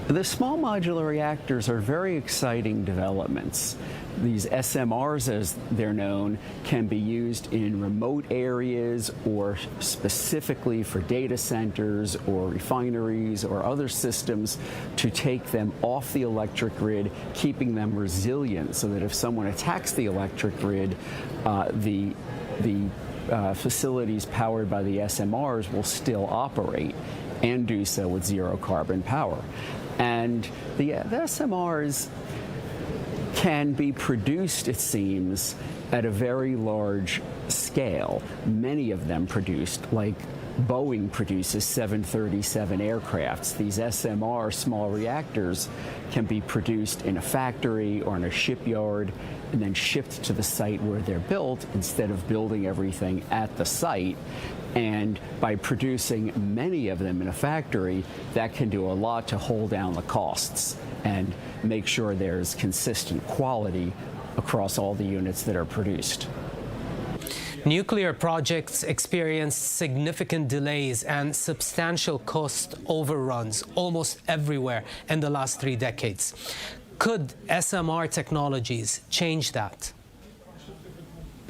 The small modular reactors are very exciting developments. These SMRs, as they're known, can be used in remote areas or specifically for data centers or refineries or other systems to take them off the electric grid, keeping them resilient so that if someone attacks the electric grid, the facilities powered by the SMRs will still operate and do so with zero carbon power. And the SMRs can be produced, it seems, at a very large scale. Many of them produced, like Boeing produces 737 aircrafts. These SMR small reactors can be produced in a factory or in a shipyard and then shipped to the site where they're built instead of building everything at the site. And by producing many of them in a factory, that can do a lot to hold down the costs and make sure there's consistent quality across all the units that are produced. Nuclear projects experience significant delays and substantial cost overruns almost everywhere in the last 3 decades. Could SMR technologies change that?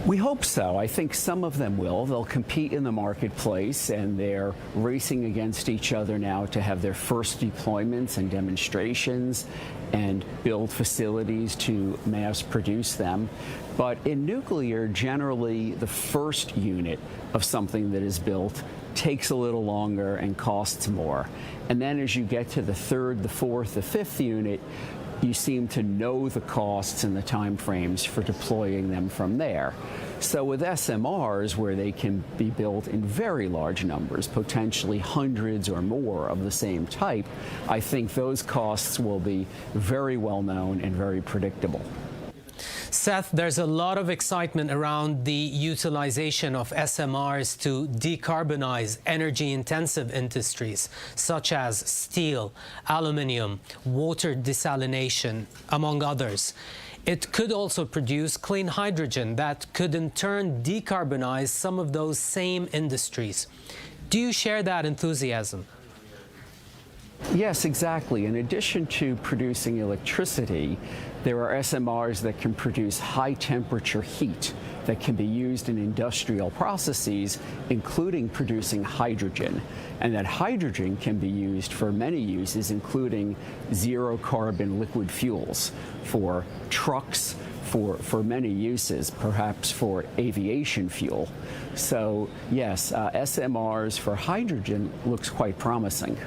We hope so. I think some of them will. They'll compete in the marketplace, and they're racing against each other now to have their first deployments and demonstrations and build facilities to mass produce them. But in nuclear, generally, the first unit of something that is built takes a little longer and costs more. And then as you get to the third, the fourth, the fifth unit, you seem to know the costs and the time frames for deploying them from there. So with SMRs, where they can be built in very large numbers, potentially hundreds or more of the same type, I think those costs will be very well known and very predictable. Seth, there's a lot of excitement around the utilization of SMRs to decarbonize energy-intensive industries, such as steel, aluminium, water desalination, among others. It could also produce clean hydrogen that could in turn decarbonize some of those same industries. Do you share that enthusiasm? Yes, exactly. In addition to producing electricity, there are SMRs that can produce high-temperature heat that can be used in industrial processes, including producing hydrogen. And that hydrogen can be used for many uses, including zero-carbon liquid fuels for trucks, for many uses, perhaps for aviation fuel. So, yes, SMRs for hydrogen looks quite promising.